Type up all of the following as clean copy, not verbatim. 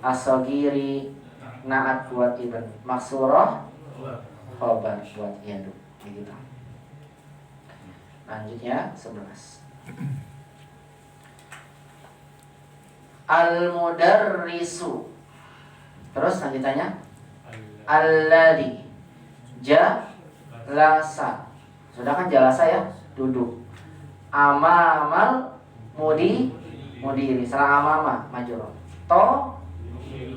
As-Sogiri naat buat ibn, maksurah khobar buat yadu. Begitu. Lanjutnya 11. Al-mudarrisu. Terus lanjutannya alladzi jalasa. Sudah kan jalasa ya, duduk. Amamal mudiri. Salah amama majrur.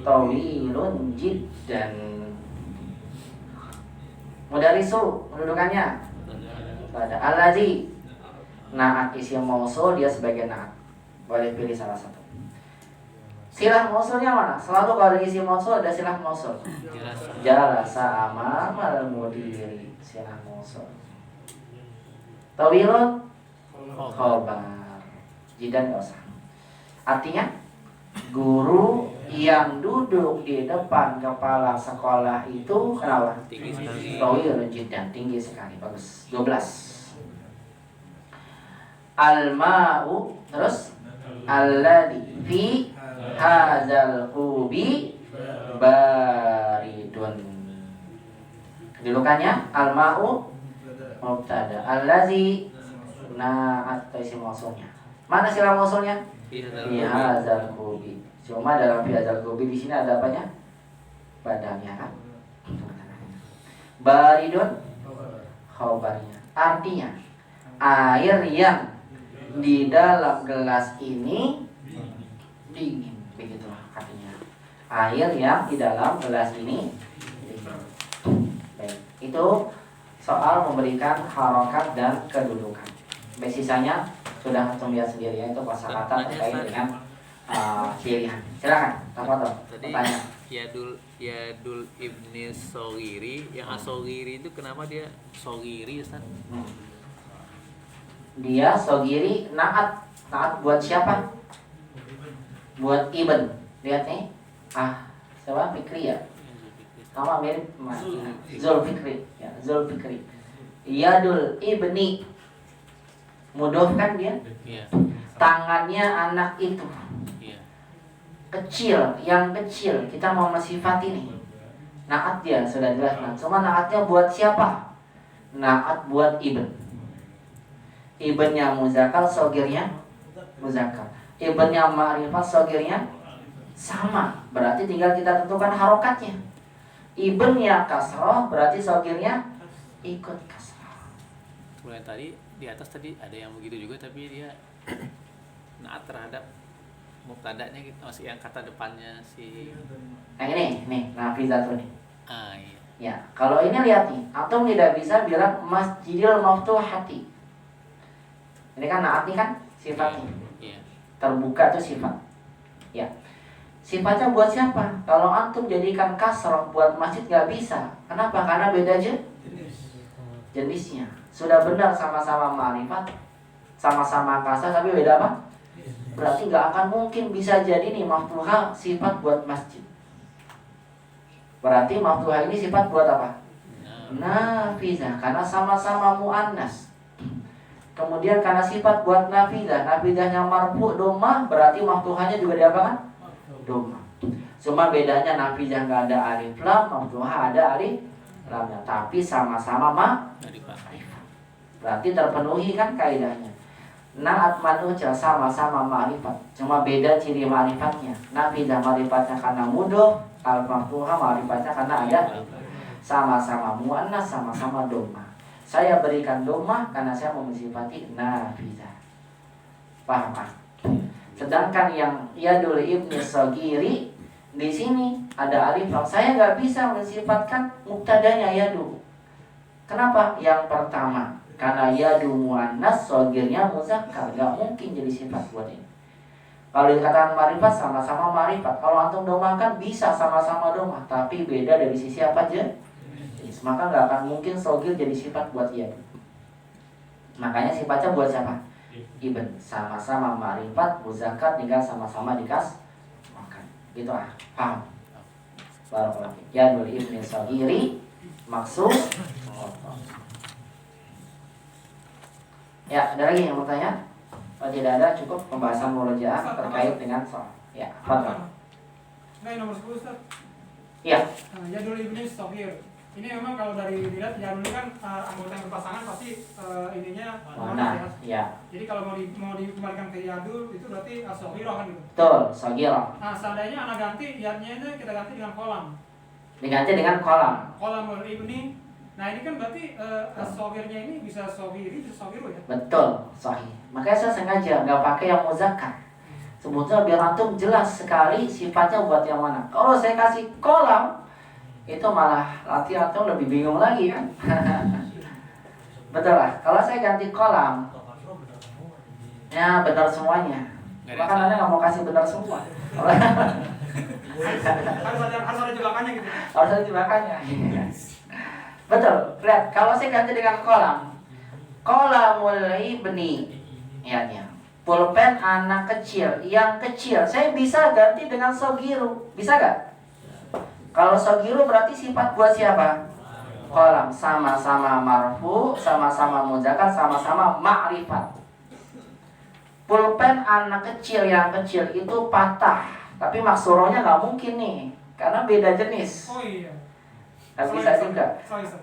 Tawilun jiddan. Mudarrisu kedudukannya pada alladzi. Naat isim mausul, dia sebagai naat. Boleh pilih salah satu. Silah mausulnya mana? Selalu kalau ada isim mausul ada silah mausul. Jalasa amamal mudiri, silah mausul. Tawilun khobar. Jidan enggak usah. Artinya guru yang duduk di depan kepala sekolah itu kenapa? Tinggi sekali. Tawilun jidan, tinggi sekali. Bagus. 12. Al-ma'u, terus alladzi fi hadzal qubi baridun. Kedudukannya al-ma'u mubtada, allazi naat isim mausulnya. Mana sila mausulnya? Fi hadzal qubi. Cuma dalam fi hadzal qubi di sini ada apanya? Badanya kan? Baridun khabarnya. Artinya air yang di dalam gelas ini dingin, begitulah artinya. Air yang di dalam gelas ini dingin. Baik, itu soal memberikan harokat dan kedudukan. Baik, sisanya sudah antum lihat sendiri ya, itu kosakata terkait dengan pilihan. Silakan, tafadhol. Pertanyaan. Yadul ibni Sogiri, yang As-Sogiri itu kenapa dia Sogiri, Ustaz? Dia Sogiri naat buat siapa? Buat ibn. Lihat nih. Siapa? Fikri ya. Sama mirip Zulfikri ya, Zulfikri. Yadul ibni, mudhof kan dia? Iya. Tangannya anak itu. Iya. Kecil, yang kecil. Kita mau mensifati nih. Naat dia sudah jelas. Nah, cuma naatnya buat siapa? Naat buat ibn. Ibnnya muzakkar, sogirnya muzakkar. Ibnnya ma'rifat, sogirnya sama. Berarti tinggal kita tentukan harokatnya. Ibnnya kasroh, berarti sogirnya ikut kasroh. Kemudian tadi di atas tadi ada yang begitu juga, tapi dia naat terhadap mubtada'nya gitu, masih yang kata depannya si. Nah ini, nafizatun nih. Iya. Ya, kalau ini lihat nih, antum tidak bisa bilang masjidil maftuhati. Ini kan naat nih kan sifatnya. Iya. Terbuka itu sifat. Ya. Sifatnya buat siapa? Kalau antum jadikan kasroh buat masjid nggak bisa. Kenapa? Karena beda aja jenisnya. Sudah benar sama-sama ma'rifat, sama-sama kasar, tapi beda apa? Berarti nggak akan mungkin bisa jadi nih maftuha sifat buat masjid. Berarti maftuha ini sifat buat apa? Nafizah, karena sama-sama muannas. Kemudian karena sifat buat nafizahnya marfu domah, berarti maftuhanya juga diapakan? Domah. Cuma bedanya nafizah nggak ada alif lam, maftuha ada alif lamnya, tapi sama-sama ma'rifat. Berarti terpenuhi kan kaidahnya. Naat manuja sama-sama ma'rifat, cuma beda ciri ma'rifatnya. Nafizah ma'rifatnya karena mudhof, al maftuha ma'rifatnya karena ada. Sama-sama muannas, sama-sama domah. Saya berikan domah karena saya mau mensifati nafizah. Paham kan? Sedangkan yang yadul ibni Sogiri di sini ada alif lam. Saya nggak bisa mensifatkan mubtadanya yadu. Kenapa? Yang pertama, karena yadu muannas, sogirnya muzakkar, nggak mungkin jadi sifat buat ini. Kalau dikatakan marifat, sama-sama marifat. Kalau antum domahkan bisa sama-sama domah, tapi beda dari sisi apa aja? Maka nggak akan mungkin sogir jadi sifat buat yadu. Makanya sifatnya buat siapa? Ibn. Sama-sama marifat, muzakkar, tinggal sama-sama dikas makan. Gitu paham? Barakallahu fiik. Yadul ibni Sogiri maksud. Ya, ada lagi yang mau tanya? Kalau tidak ada, cukup pembahasan murojaah terkait dengan soal. Ya, fadhal. Nah, yang nomor 10 Ustaz. Iya. Yadul ibni Sohir. Ini memang kalau dari dilihat Yadul ini kan anggota yang berpasangan pasti ininya Mana? Ya. Jadi kalau mau dikembalikan ke Yadul itu berarti Sohiro kan gitu. Betul, Sohiro. Nah, seandainya anak ganti Yadnya itu kita ganti dengan kolam. Diganti dengan kolam. Kolamul ibni. Nah, ini kan berarti Sohirnya ini bisa Sohiri, bisa Sohiro ya? Betul, sahih. Makanya saya sengaja nggak pakai yang muzakkar. Sebetulnya biar antum jelas sekali sifatnya buat yang mana. Kalau saya kasih kolam, itu malah nanti antum lebih bingung lagi kan. Betul lah. Kalau saya ganti kolam, ya benar semuanya. Bahkan anda nggak mau kasih benar semua. Harus ada jebakannya gitu. Harus ada jebakannya. Betul. Lihat, kalau saya ganti dengan kolam, kolamul ibni, ya. Pulpen anak kecil, yang kecil, saya bisa ganti dengan sogiru, bisa gak? Kalau sogiru berarti sifat buat siapa? Kolam, sama-sama marfu, sama-sama muzakkar, sama-sama ma'rifat. Pulpen anak kecil, yang kecil itu patah, tapi maksurohnya gak mungkin nih, karena beda jenis. Oh iya. Gak bisa juga.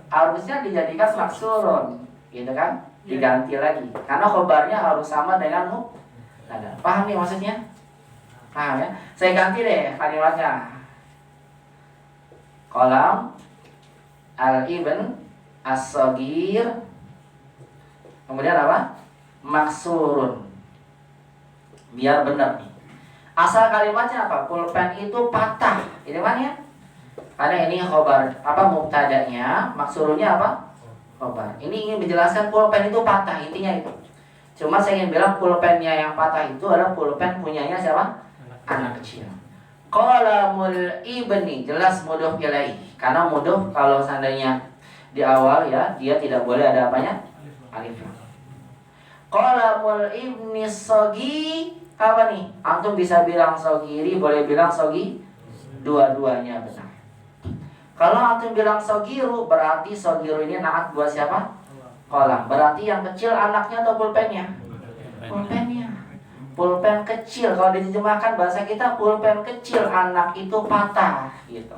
Harusnya dijadikan maksurun, gitu kan? Diganti lagi, karena khobarnya harus sama dengan mubtada. Paham nih maksudnya? Paham ya? Saya ganti deh kalimatnya. Kolam al-ibn as-sagir, kemudian apa? Maksurun. Biar benar nih. Asal kalimatnya apa? Pulpen itu patah, gitu kan ya? Karena ini khobar, apa mubtadanya, maksurunnya apa? Khobar. Ini ingin menjelaskan pulpen itu patah, intinya itu. Cuma saya ingin bilang pulpennya yang patah itu adalah pulpen punyanya siapa? Anak kecil. Qalamul ibni, jelas mudhof ilaih. Karena mudhof kalau seandainya di awal ya, dia tidak boleh ada apanya? Alif. Qalamul ibni sogi, apa nih? Antum bisa bilang sogiri, boleh bilang sogi, dua-duanya benar. Kalau antum bilang sogiru, berarti sogiru ini naat buat siapa? Kolam. Berarti yang kecil anaknya atau pulpennya? Pulpennya. Pulpen kecil. Kalau diterjemahkan bahasa kita, pulpen kecil, anak itu patah, gitu.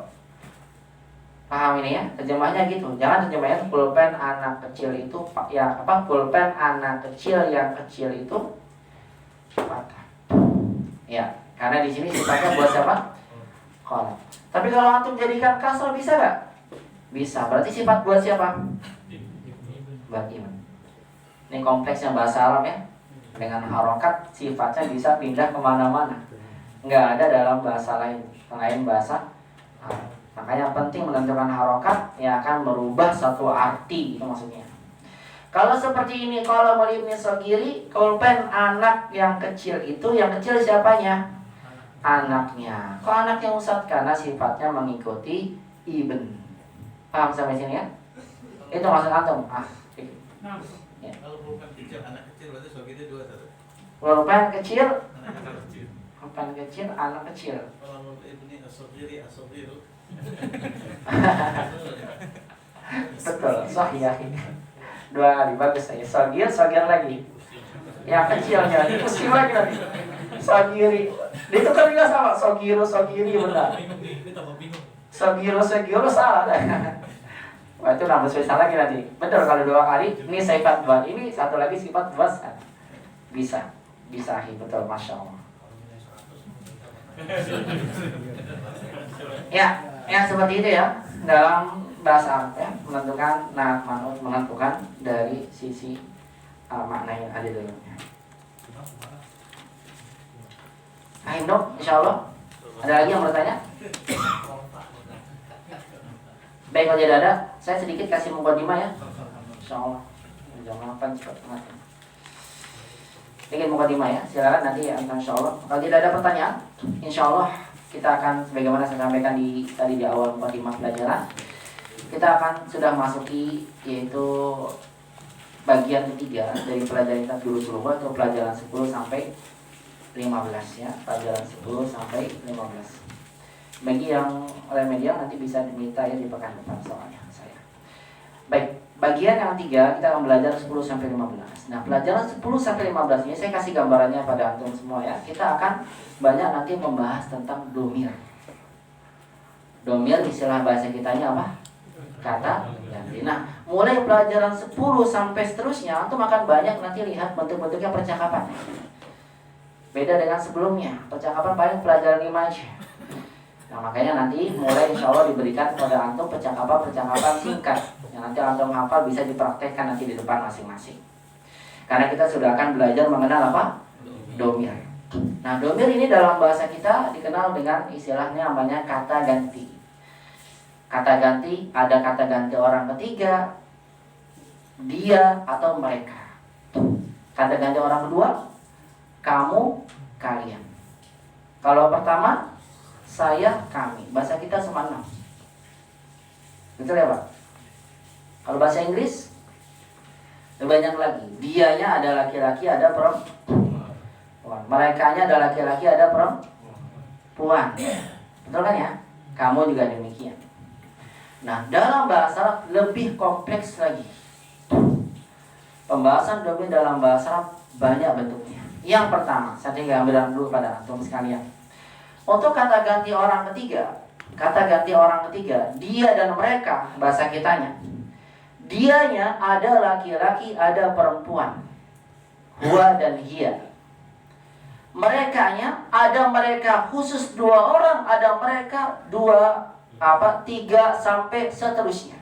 Paham ini ya? Terjemahnya gitu. Jangan terjemahnya pulpen anak kecil itu ya apa? Pulpen anak kecil yang kecil itu patah. Ya, karena di sini sifatnya buat siapa? Kolam. Tapi kalau antum jadikan kasroh bisa gak? Bisa. Berarti sifat buat siapa? Buat iman. Ini kompleksnya bahasa Arab ya. Dengan harokat sifatnya bisa pindah kemana-mana. Nggak ada dalam bahasa lain selain bahasa Arab. Makanya penting menentukan harokat yang akan merubah satu arti. Itu maksudnya. Kalau seperti ini, kalau mulibni sogiri, pulpen anak yang kecil itu, yang kecil siapanya? Anaknya. Kok anaknya Ustaz? Karena sifatnya mengikuti ibn. Paham sampai sini ya? Itu maksud antum. Ya. Kalau pulpen kecil, anak kecil berarti sogiri dua satu. Pulpen kecil, Anak kecil. pulpen kecil, anak kecil. Kalau mau ibni asogiri asogiru. Betul, sahih ya. Dua kali bagus saya. Sogir lagi. Yang kecilnya, pusing lagi nanti. Sogiri. Itu kan juga sama, sogiri benar. Ini tambah bingung. Sogiro salah. Wah itu nambah spesial lagi nanti. Betul kalau dua kali. Ini sifat buat ini, satu lagi sifat buat bisa betul, masya Allah. Ya seperti itu ya dalam bahasa Arab ya, menentukan manut, menentukan dari sisi makna yang ada dalamnya. Dok, insya Allah. Ada lagi yang bertanya? Baik, kalau tidak ada, saya sedikit kasih mukadimah ya. Insya Allah. Jam 8 cepat banget. Bikin mukadimah ya. Silakan nanti ya, insya Allah. Kalau tidak ada pertanyaan, insya Allah kita akan sebagaimana saya sampaikan tadi di awal mukadimah pelajaran. Kita akan sudah masuki yaitu bagian ketiga dari pelajaran kita dulu atau pelajaran 10 sampai 15 ya, pelajaran 10 sampai 15. Bagi yang remedial nanti bisa diminta ya di pekan depan soalnya saya. Baik, bagian yang 3 kita akan belajar 10 sampai 15. Nah, pelajaran 10 sampai 15 ini saya kasih gambarannya pada antum semua ya. Kita akan banyak nanti membahas tentang domir. Domir istilah bahasa kitanya apa? Kata ganti. Nah, mulai pelajaran 10 sampai seterusnya antum akan banyak nanti lihat bentuk-bentuknya percakapan. Beda dengan sebelumnya, percakapan paling pelajaran 5 aja. Nah, makanya nanti mulai insya Allah diberikan kepada antum percakapan singkat yang nanti antum hafal bisa dipraktekkan nanti di depan masing-masing. Karena kita sudah akan belajar mengenal apa? Domir. Nah, domir ini dalam bahasa kita dikenal dengan istilahnya namanya kata ganti. Kata ganti, ada kata ganti orang ketiga, dia atau mereka. Kata ganti orang kedua, kamu, kalian. Kalau pertama, saya, kami. Bahasa kita sama 6. Betul ya Pak? Kalau bahasa Inggris lebih banyak lagi. Dianya ada laki-laki, ada perempuan. Merekanya ada laki-laki, ada perempuan. Betul kan ya? Kamu juga demikian. Nah, dalam bahasa Arab lebih kompleks lagi. Pembahasan domir dalam bahasa Arab banyak bentuknya. Yang pertama, saya tinggal ambil dulu pada antum sekalian. Untuk kata ganti orang ketiga, dia dan mereka bahasa kitanya. Dianya ada laki-laki, ada perempuan. Huwa dan hiya. Merekanya ada mereka khusus 2 orang, ada mereka 3 sampai seterusnya.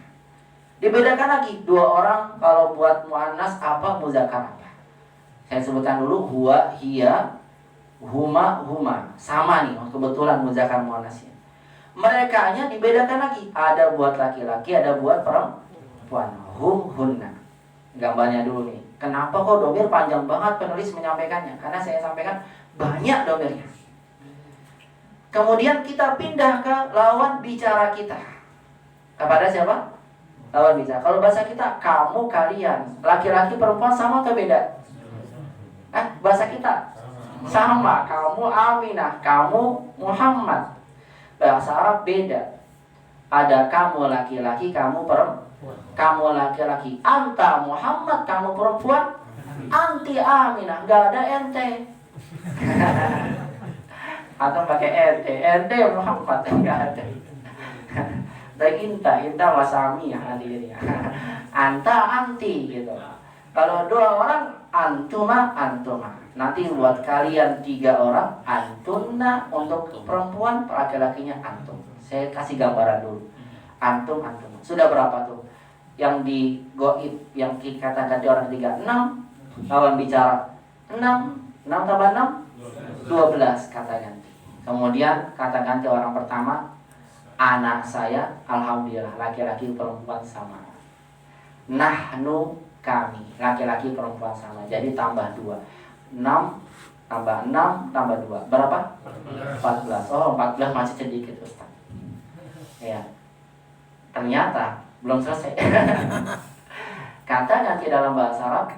Dibedakan lagi 2 orang kalau buat muannas apa, muzakkar apa. Saya sebutkan dulu huwa, hiya, huma. Sama nih, kebetulan muzakkar muannasnya. Merekanya dibedakan lagi, ada buat laki-laki, ada buat perempuan. Hum, hunna. Gambarnya dulu nih. Kenapa kok domir panjang banget penulis menyampaikannya? Karena saya sampaikan banyak domirnya. Kemudian kita pindah ke lawan bicara kita. Kepada siapa? Lawan bicara. Kalau bahasa kita, kamu, kalian. Laki-laki, perempuan sama atau beda? Bahasa kita sama. Kamu Aminah, kamu Muhammad. Bahasa Arab beda. Ada kamu laki-laki, kamu perempuan. Kamu laki-laki, anta Muhammad, kamu perempuan. Anti Aminah, gak ada ente. Atau pakai ente Muhammad, enggak ada. Dan inta wasami ya nanti ya. Anta anti gitu. Kalau 2 orang antuma. Nanti buat kalian 3 orang antunna, untuk perempuan laki-lakinya antum. Saya kasih gambaran dulu. Antum. Sudah berapa tuh? Yang di goib yang kata ganti orang ketiga 6, lawan bicara 6 tambah 6 12 kata ganti. Kemudian kata ganti orang pertama, anak saya, alhamdulillah, laki-laki perempuan sama. Nahnu, kami, laki-laki perempuan sama. Jadi tambah 2. 6 tambah 6 tambah 2. Berapa? 14. Oh, 14 masih sedikit Ustaz. Ya. Ternyata belum selesai. Kata ganti dalam bahasa Arab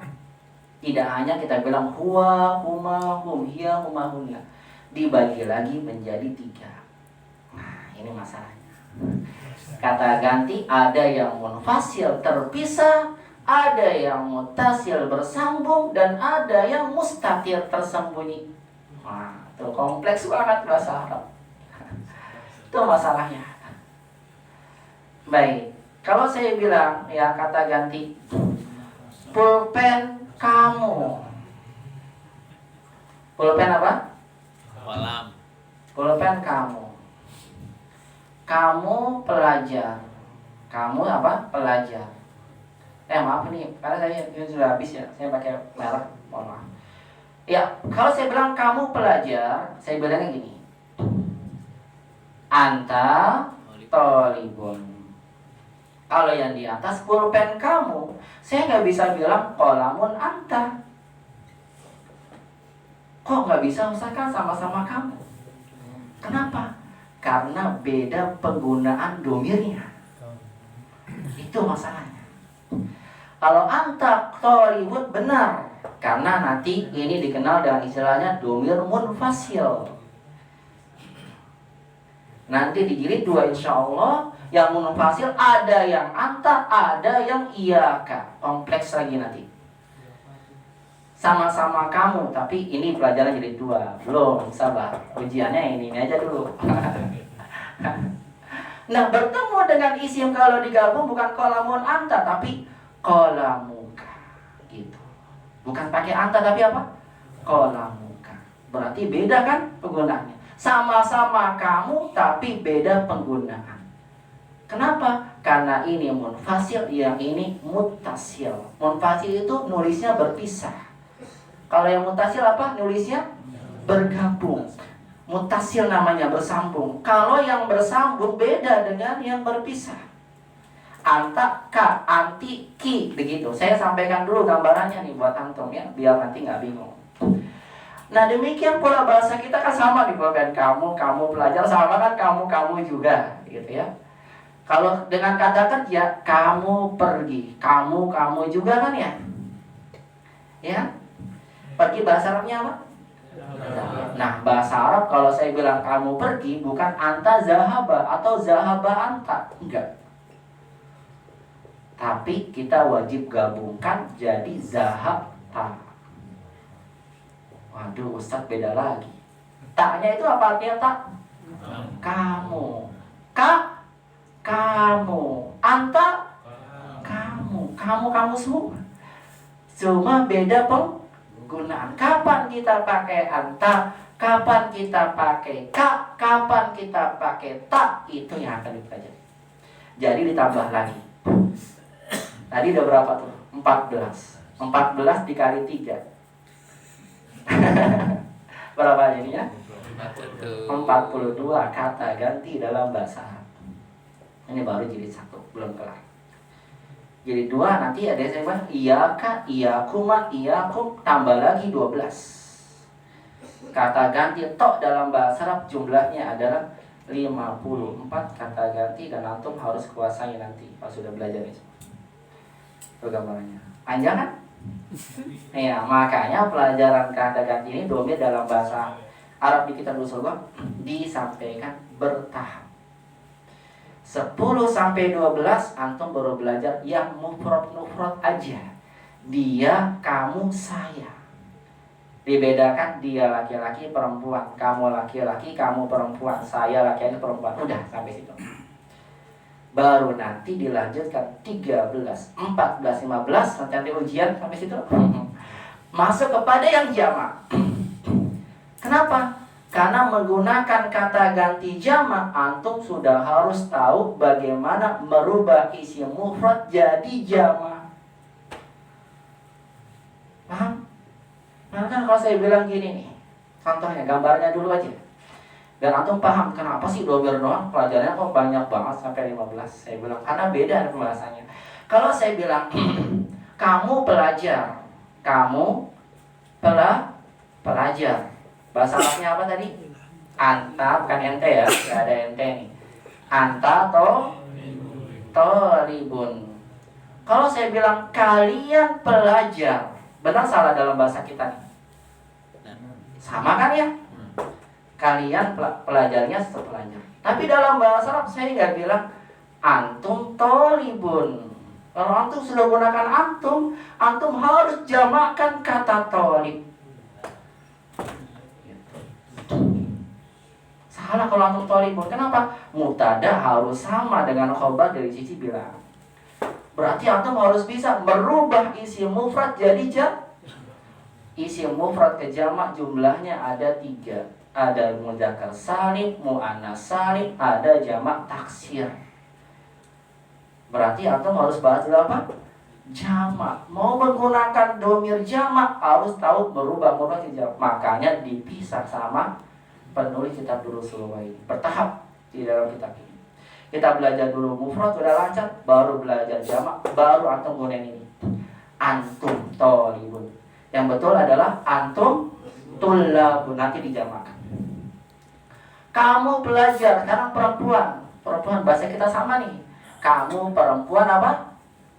tidak hanya kita bilang huwa, huma, hum, hiya, huma, hunna. Dibagi lagi menjadi 3. Nah, ini masalahnya. Kata ganti ada yang munfasil terpisah, ada yang mutasil bersambung, dan ada yang mustatir tersembunyi. Nah, itu kompleks banget bahasa Arab. Itu masalahnya. Baik, kalau saya bilang ya kata ganti pulpen kamu. Pulpen apa? Kolam. Pulpen kamu. Kamu pelajar. Kamu apa? Pelajar. Maaf ini, karena saya ini sudah habis ya. Saya pakai merek, mohon maaf. Ya, kalau saya bilang kamu pelajar, saya bilangnya gini. Anta tolibun. Kalau yang di atas pulpen kamu, saya nggak bisa bilang kolamun anta. Kok nggak bisa usahakan sama-sama kamu? Kenapa? Karena beda penggunaan domirnya. Itu masalahnya. Kalau anta tolibun benar, karena nanti ini dikenal dengan istilahnya domir munfasil. Nanti di jilid 2 insya Allah yang munfasil ada yang anta, ada yang iyaka. Kompleks lagi nanti. Sama-sama kamu, tapi ini pelajaran jilid 2. Belum, sabar. Ujiannya ini aja dulu. Nah, bertemu dengan isim kalau digabung bukan qalamun anta tapi qalamuka gitu. Bukan pakai anta tapi apa? Qalamuka. Berarti beda kan penggunaannya. Sama-sama kamu tapi beda penggunaan. Kenapa? Karena ini munfasil, yang ini muttasil. Munfasil itu nulisnya berpisah. Kalau yang muttasil apa? Nulisnya bergabung. Muttasil namanya bersambung. Kalau yang bersambung beda dengan yang berpisah. Anta, ka, anti, ki, begitu. Saya sampaikan dulu gambarannya nih buat antum ya, biar nanti nggak bingung. Nah, demikian pula bahasa kita kan sama nih, kan kamu pelajar sama kan kamu juga, gitu ya. Kalau dengan kata kerja, kamu pergi, kamu juga kan ya? Ya, pergi bahasa Arabnya apa? Nah, bahasa Arab kalau saya bilang kamu pergi, bukan anta zahaba atau zahaba anta, enggak. Tapi kita wajib gabungkan jadi zahabta. Waduh, Ustaz beda lagi. Taknya itu apa artinya tak? Kamu. Kamu. Anta? Kamu semua. Cuma beda penggunaan. Kapan kita pakai anta? Kapan kita pakai ka? Kapan kita pakai tak? Itu yang akan dipelajari. Jadi ditambah lagi. Tadi udah berapa tuh? 14. 14 dikali 3. Berapa jadinya? 42 kata ganti dalam bahasa Arab. Ini baru jilid 1, belum kelar. Jilid 2 nanti ada yang saya bilang iyaka, iyakuma, iyakum, tambah lagi 12. Kata ganti tok dalam bahasa Arab jumlahnya adalah 54 kata ganti dan antum harus kuasai nanti pas sudah belajar itu. Itu gambarannya. Panjang kan? Ya, makanya pelajaran kata ganti ini domir dalam bahasa Arab di kitab usul disampaikan bertahap. 10 sampai 12 antum baru belajar yang mufrad aja. Dia, kamu, saya. Dibedakan dia laki-laki, perempuan, kamu laki-laki, kamu perempuan, saya laki-laki, perempuan. Udah sampai situ. Baru nanti dilanjutkan 13, 14, 15 nanti ujian sampai situ. Masuk kepada yang jamak. Kenapa? Karena menggunakan kata ganti jamak, antum sudah harus tahu bagaimana merubah isim mufrad jadi jamak. Paham? Nah kan kalau saya bilang gini nih, contohnya gambarnya dulu aja. Dan antum paham kenapa sih domir doang pelajarannya kok banyak banget sampai 15. Saya bilang karena beda pembahasannya. Kalau saya bilang kamu pelajar, kamu pelajar. Bahasa Arabnya apa tadi? Anta, bukan ente ya, tidak ada ente nih. Anta tolibun. Kalau saya bilang kalian pelajar, benar salah dalam bahasa kita nih? Sama kan ya? Kalian pelajarnya sepelajar. Tapi dalam bahasa Arab saya nggak bilang antum tolibun. Kalau antum sudah gunakan antum harus jamakkan kata tolib. Salah kalau antum tolibun. Kenapa? Mubtada harus sama dengan khobar dari sisi bilang. Berarti antum harus bisa merubah isim mufrad jadi isim mufrad ke jamak jumlahnya ada 3. Ada mudzakkar salim, muannas salim, ada jamak taksir. Berarti antum harus bahas dulu apa? Jamak. Mau menggunakan domir jamak harus tahu merubah mufrad ke jamak. Makanya dipisah sama penulis kitab Durusul ini. Bertahap di dalam kitab ini. Kita belajar dulu mufrad udah lancar, baru belajar jamak, baru antum gunain ini. Antum tolibun. Yang betul adalah antum tullabun, nanti dijamakkan. Kamu pelajar, sekarang perempuan bahasa kita sama nih. Kamu perempuan apa?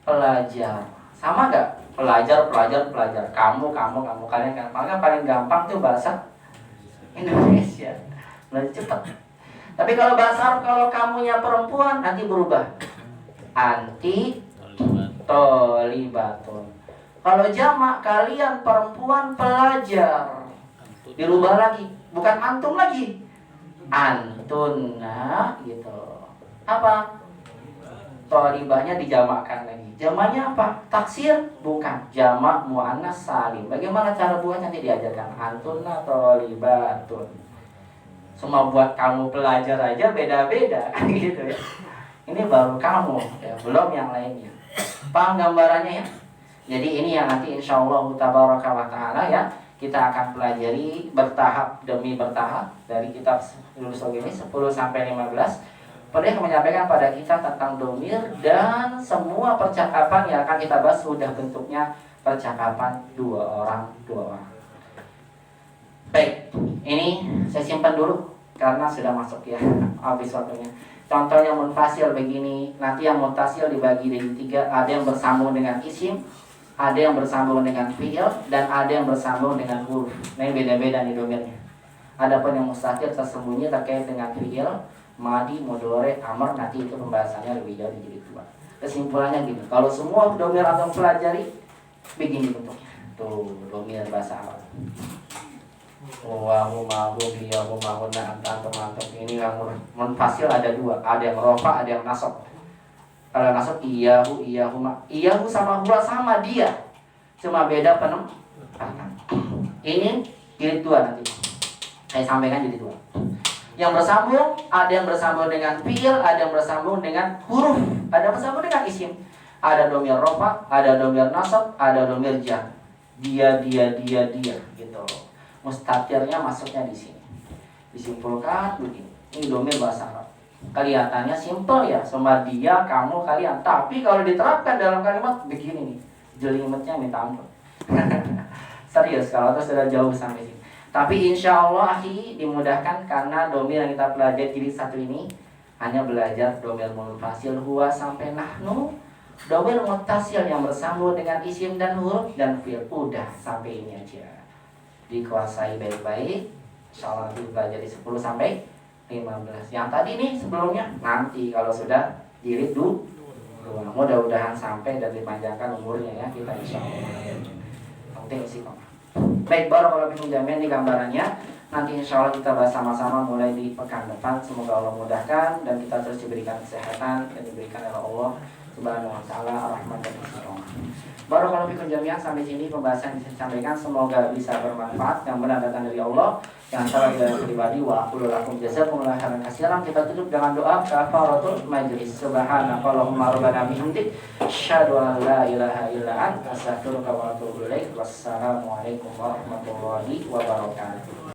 Pelajar. Sama gak? Pelajar. Kamu, kalian kan. Makanya paling gampang tuh bahasa Indonesia. Lebih cepat. Tapi kalau bahasa Arab, kalau kamunya perempuan nanti berubah. Anti tolibatun. Kalau jamak kalian perempuan pelajar, dirubah lagi, bukan antum lagi, antunna gitu. Apa? Thalibahnya dijamakkan lagi. Jamaknya apa? Taksir? Bukan. Jamak muannas salim. Bagaimana cara buatnya nanti diajarkan. Antunna thalibatun. Semua buat kamu pelajar aja beda-beda kan gitu ya. Ini baru kamu ya, belum yang lainnya. Paham gambarannya ya? Jadi ini yang nanti insya Allah tabaraka wa ta'ala ya, kita akan pelajari bertahap demi bertahap dari kitab Usul ini 10 sampai 15. Pada yang menyampaikan pada kita tentang domir dan semua percakapan yang akan kita bahas sudah bentuknya percakapan dua orang. Baik, ini saya simpan dulu karena sudah masuk ya habis waktunya. Contohnya munfasil begini, nanti yang mutasil dibagi dari 3, ada yang bersambung dengan isim, ada yang bersambung dengan fi'il, dan ada yang bersambung dengan huruf. Nah, ini beda-beda nih domirnya. Adapun yang mustaqil tersembunyi terkait dengan fi'il, madi, mudhari, amr, nanti itu pembahasannya lebih jauh di jilid 2. Kesimpulannya gini, kalau semua domir antum pelajari begini bentuknya. Tuh, domir bahasa Arab. Wa huma hum hiya huma hunna anta antum antum. Ini yang munfasil ada 2, ada yang rafa, ada yang nasab. Kalau nasab iyahu iyahuma. Iyahu sama huwa sama dia. Cuma beda penempatan. Ini jilid 2 nanti. Saya sampaikan jilid 2. Yang bersambung, ada yang bersambung dengan fi'il, ada yang bersambung dengan huruf, ada yang bersambung dengan isim. Ada domir rafa, ada domir nasab, ada domir jar. Dia gitu. Mustatirnya masuknya di sini. Disimpulkan begini. Ini domir bahasa Arab. Kelihatannya simpel ya, sama dia, kamu, kalian. Tapi kalau diterapkan dalam kalimat begini nih, jelimetnya minta ampun. Serius kalau itu sudah jauh sampai sini. Tapi insya Allah akhi dimudahkan karena domir yang kita pelajari jilid 1 ini hanya belajar domir munfasil huwa sampai nahnu, domir muttasil yang bersambung dengan isim dan huruf dan fi'il. Udah sampai ini aja. Dikuasai baik-baik. Insya Allah nanti pelajari 10 sampai 15. Yang tadi nih sebelumnya nanti kalau sudah jilid 2. Mudah-mudahan sampai dan dipanjangkan umurnya ya kita insya Allah. Penting sih kok. Baik, barakallahu fikum jami'an di gambarannya. Nanti insya Allah kita bahas sama-sama mulai di pekan depan. Semoga Allah mudahkan dan kita terus diberikan kesehatan dan diberikan oleh Allah Subhanahu wa taala rahmat dan istiqomah. Barakallahu fikum jami'an, sampai sini pembahasan yang disampaikan semoga bisa bermanfaat yang benar datang dari Allah. Yang salah dari pribadi wa aqulu lakum jazakumullahu khairan katsiran. Kita tutup dengan doa kafaratul majlis. Subhanakallahumma rabbana bihamdik asyhadu an la ilaha illa anta astaghfiruka wa atubu ilaik. Wassalamualaikum warahmatullahi wabarakatuh.